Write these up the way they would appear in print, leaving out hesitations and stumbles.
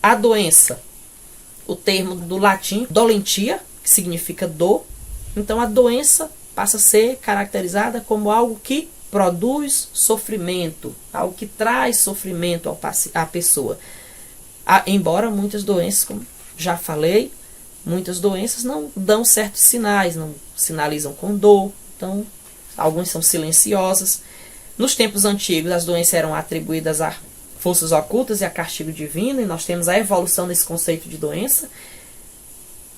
A doença, o termo do latim, dolentia, que significa dor. Então, a doença passa a ser caracterizada como algo que produz sofrimento, algo que traz sofrimento à pessoa. Embora muitas doenças, como já falei, muitas doenças não dão certos sinais, não sinalizam com dor, então algumas são silenciosas. Nos tempos antigos, as doenças eram atribuídas a forças ocultas e a castigo divino, e nós temos a evolução desse conceito de doença.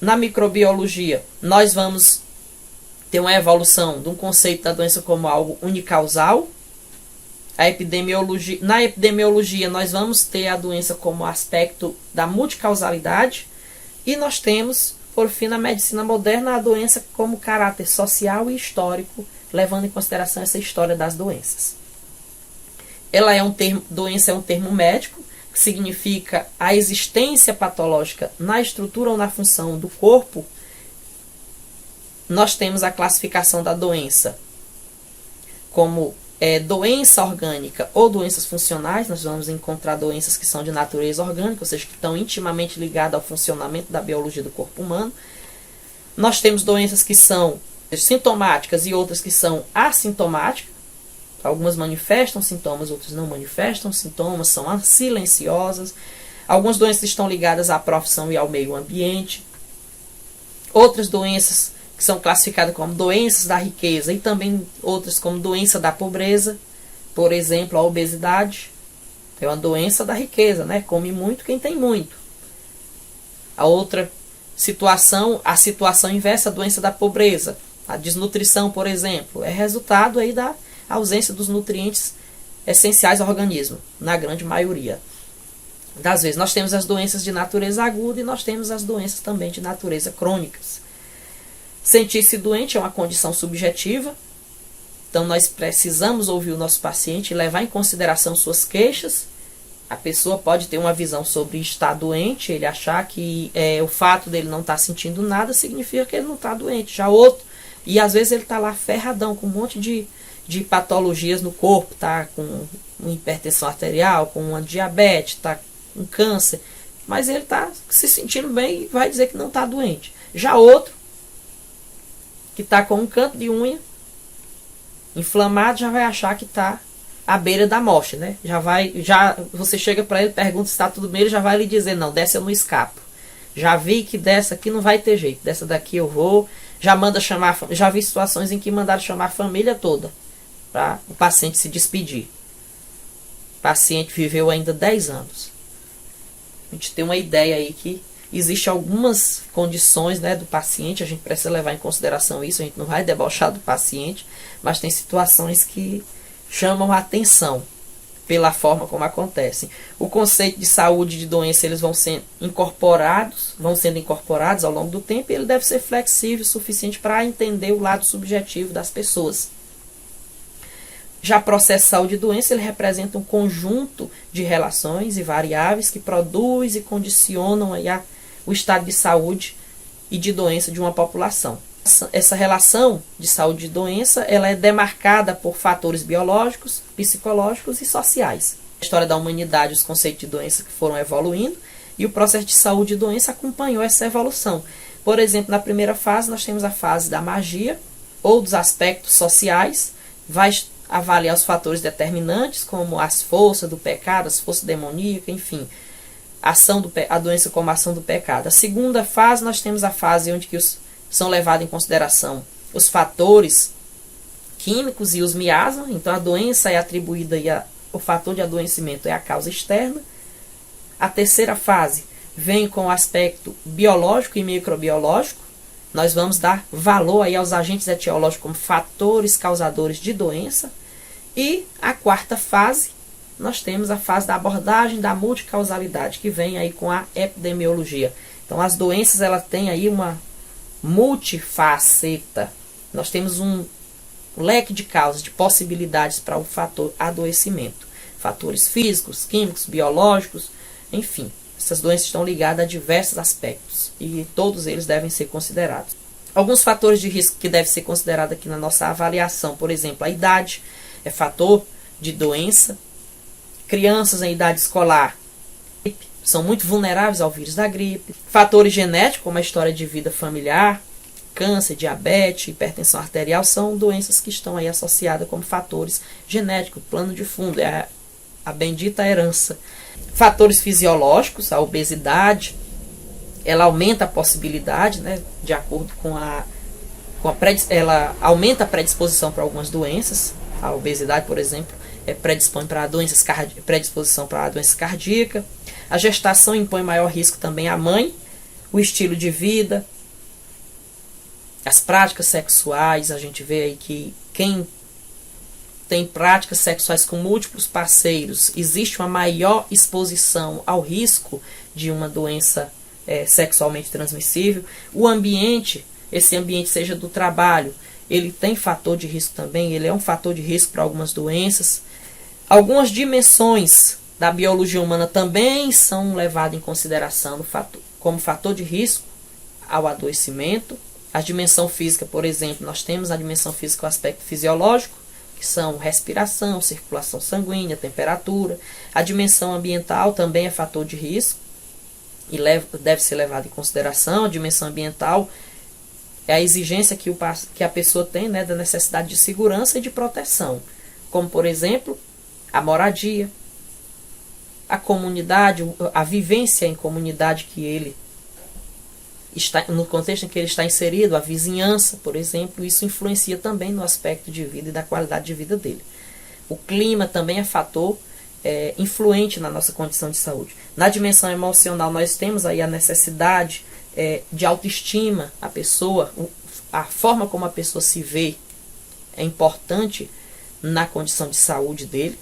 Na microbiologia, nós vamos ter uma evolução de um conceito da doença como algo unicausal. Na epidemiologia, nós vamos ter a doença como aspecto da multicausalidade. E nós temos, por fim, na medicina moderna, a doença como caráter social e histórico, levando em consideração essa história das doenças. Doença é um termo médico, que significa a existência patológica na estrutura ou na função do corpo. Nós temos a classificação da doença como doença orgânica ou doenças funcionais. Nós vamos encontrar doenças que são de natureza orgânica, ou seja, que estão intimamente ligadas ao funcionamento da biologia do corpo humano. Nós temos doenças que são sintomáticas e outras que são assintomáticas. Algumas manifestam sintomas, outras não manifestam sintomas, são silenciosas. Algumas doenças estão ligadas à profissão e ao meio ambiente. Outras doenças que são classificadas como doenças da riqueza e também outras como doença da pobreza. Por exemplo, a obesidade é uma doença da riqueza, né? Come muito quem tem muito. A outra situação, a situação inversa, a doença da pobreza. A desnutrição, por exemplo, é resultado aí da ausência dos nutrientes essenciais ao organismo, na grande maioria das vezes. Nós temos as doenças de natureza aguda e nós temos as doenças também de natureza crônicas. Sentir-se doente é uma condição subjetiva, então nós precisamos ouvir o nosso paciente e levar em consideração suas queixas. A pessoa pode ter uma visão sobre estar doente, ele achar que o fato dele não estar sentindo nada significa que ele não está doente. Já outro, e às vezes ele está lá ferradão, com um monte de patologias no corpo, tá com uma hipertensão arterial, com uma diabetes, tá com câncer, mas ele está se sentindo bem e vai dizer que não está doente. Já outro, que está com um canto de inflamado, já vai achar que está à beira da morte, né? Você chega para ele, pergunta se está tudo bem, ele já vai lhe dizer, não, dessa eu não escapo. Já vi que dessa aqui não vai ter jeito, dessa daqui eu vou. Já vi situações em que mandaram chamar a família toda para o paciente se despedir. O paciente viveu ainda 10 anos. A gente tem uma ideia aí que existem algumas condições, né, do paciente, a gente precisa levar em consideração isso, a gente não vai debochar do paciente, mas tem situações que chamam a atenção pela forma como acontecem. O conceito de saúde e de doença, eles vão sendo incorporados ao longo do tempo, e ele deve ser flexível o suficiente para entender o lado subjetivo das pessoas. Já o processo de saúde e doença, ele representa um conjunto de relações e variáveis que produz e condicionam aí o estado de saúde e de doença de uma população. Essa relação de saúde e doença, ela é demarcada por fatores biológicos, psicológicos e sociais. A história da humanidade, os conceitos de doença que foram evoluindo, e o processo de saúde e doença acompanhou essa evolução. Por exemplo, na primeira fase, nós temos a fase da magia, ou dos aspectos sociais, vai avaliar os fatores determinantes, como as forças do pecado, as forças demoníacas, enfim, a doença como ação do pecado. A segunda fase, nós temos a fase onde são levados em consideração os fatores químicos e os miasmas. Então, a doença é atribuída, o fator de adoecimento é a causa externa. A terceira fase vem com o aspecto biológico e microbiológico. Nós vamos dar valor aí aos agentes etiológicos como fatores causadores de doença. E a quarta fase, nós temos a fase da abordagem da multicausalidade, que vem aí com a epidemiologia. Então, as doenças, elas têm aí uma multifaceta. Nós temos um leque de causas, de possibilidades para o fator adoecimento. Fatores físicos, químicos, biológicos, enfim. Essas doenças estão ligadas a diversos aspectos e todos eles devem ser considerados. Alguns fatores de risco que devem ser considerados aqui na nossa avaliação, por exemplo, a idade é fator de doença. Crianças em idade escolar, são muito vulneráveis ao vírus da gripe. Fatores genéticos, como a história de vida familiar, câncer, diabetes, hipertensão arterial, são doenças que estão aí associadas como fatores genéticos, plano de fundo, é a bendita herança. Fatores fisiológicos, a obesidade, ela aumenta a possibilidade, né, de acordo com ela aumenta a predisposição para algumas doenças. A obesidade, por exemplo, predisposição para doenças cardíacas. A gestação impõe maior risco também à mãe, o estilo de vida, as práticas sexuais. A gente vê aí que quem tem práticas sexuais com múltiplos parceiros, existe uma maior exposição ao risco de uma doença sexualmente transmissível. O ambiente, esse ambiente seja do trabalho, ele tem fator de risco também, ele é um fator de risco para algumas doenças. Algumas dimensões da biologia humana também são levadas em consideração como fator de risco ao adoecimento. A dimensão física, por exemplo, nós temos a dimensão física, o aspecto fisiológico, que são respiração, circulação sanguínea, temperatura. A dimensão ambiental também é fator de risco e deve ser levado em consideração. A dimensão ambiental é a exigência que a pessoa tem, né, da necessidade de segurança e de proteção, como, por exemplo, a moradia, a comunidade, a vivência em comunidade que ele está, no contexto em que ele está inserido, a vizinhança, por exemplo. Isso influencia também no aspecto de vida e da qualidade de vida dele. O clima também é fator influente na nossa condição de saúde. Na dimensão emocional, nós temos aí a necessidade de autoestima. A pessoa, a forma como a pessoa se vê é importante na condição de saúde dele.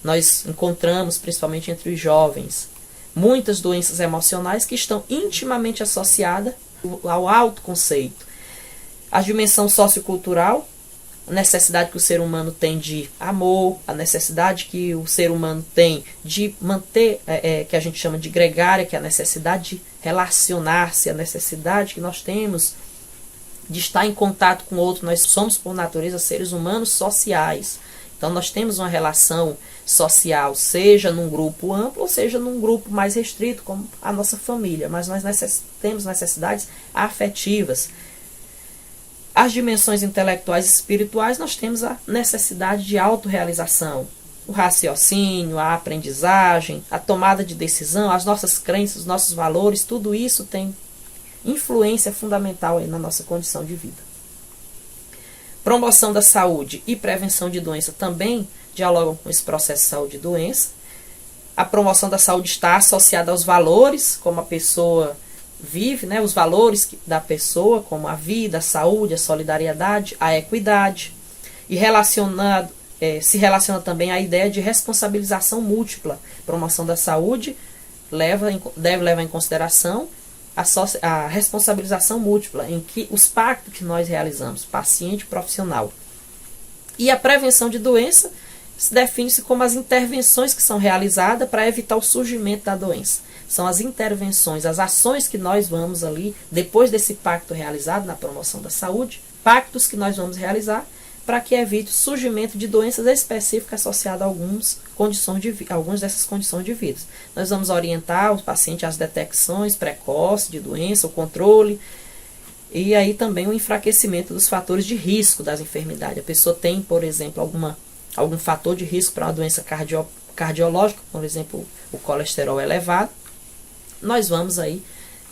Nós encontramos, principalmente entre os jovens, muitas doenças emocionais que estão intimamente associadas ao autoconceito. A dimensão sociocultural, a necessidade que o ser humano tem de amor, a necessidade que o ser humano tem de manter, que a gente chama de gregária, que é a necessidade de relacionar-se, a necessidade que nós temos de estar em contato com o outro. Nós somos, por natureza, seres humanos sociais. Então, nós temos uma relação social, seja num grupo amplo ou seja num grupo mais restrito, como a nossa família. Mas nós temos necessidades afetivas. As dimensões intelectuais e espirituais, nós temos a necessidade de autorrealização, o raciocínio, a aprendizagem, a tomada de decisão, as nossas crenças, os nossos valores. Tudo isso tem influência fundamental aí na nossa condição de vida. Promoção da saúde e prevenção de doença também dialogam com esse processo de saúde e doença. A promoção da saúde está associada aos valores, como a pessoa vive, né, os valores da pessoa, como a vida, a saúde, a solidariedade, a equidade. E se relaciona também à ideia de responsabilização múltipla. Promoção da saúde deve levar em consideração a responsabilização múltipla, em que os pactos que nós realizamos, paciente e profissional. E a prevenção de doença se define-se como as intervenções que são realizadas para evitar o surgimento da doença. São as intervenções, as ações que nós vamos ali, depois desse pacto realizado na promoção da saúde, pactos que nós vamos realizar para que evite o surgimento de doenças específicas associadas a algumas dessas condições de vida. Nós vamos orientar o paciente às detecções precoces de doença, o controle, e aí também o enfraquecimento dos fatores de risco das enfermidades. A pessoa tem, por exemplo, algum fator de risco para uma doença cardiológica, por exemplo, o colesterol elevado. Nós vamos aí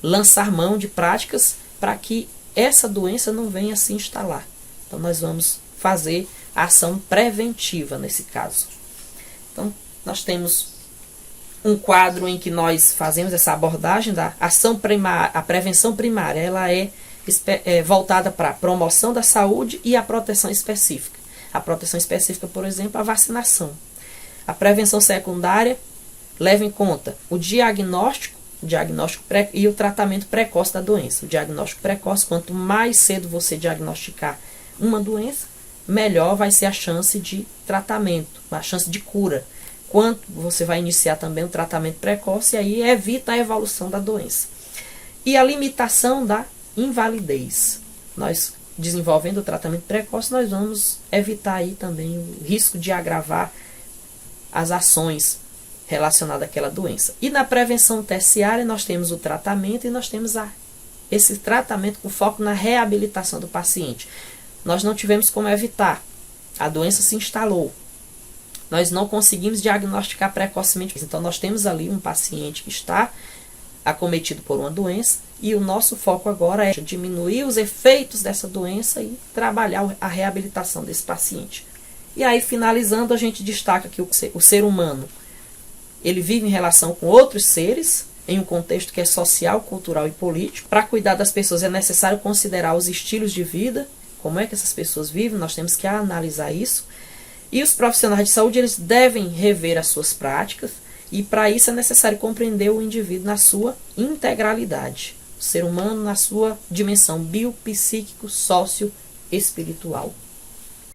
lançar mão de práticas para que essa doença não venha se instalar. Então, nós vamos fazer a ação preventiva nesse caso. Então, nós temos um quadro em que nós fazemos essa abordagem da ação primária, a prevenção primária. Ela é voltada para a promoção da saúde e a proteção específica. A proteção específica, por exemplo, a vacinação. A prevenção secundária leva em conta o diagnóstico e o tratamento precoce da doença. O diagnóstico precoce, quanto mais cedo você diagnosticar uma doença, melhor vai ser a chance de tratamento, a chance de cura. Quanto você vai iniciar também o tratamento precoce, e aí evita a evolução da doença. E a limitação da invalidez. Nós, desenvolvendo o tratamento precoce, nós vamos evitar aí também o risco de agravar as ações relacionado àquela doença. E na prevenção terciária nós temos o tratamento e nós temos esse tratamento com foco na reabilitação do paciente. Nós não tivemos como evitar, a doença se instalou. Nós não conseguimos diagnosticar precocemente. Então nós temos ali um paciente que está acometido por uma doença e o nosso foco agora é diminuir os efeitos dessa doença e trabalhar a reabilitação desse paciente. E aí, finalizando, a gente destaca que o ser humano ele vive em relação com outros seres, em um contexto que é social, cultural e político. Para cuidar das pessoas é necessário considerar os estilos de vida, como é que essas pessoas vivem, nós temos que analisar isso. E os profissionais de saúde eles devem rever as suas práticas, e para isso é necessário compreender o indivíduo na sua integralidade, o ser humano na sua dimensão biopsíquico, sócio, espiritual.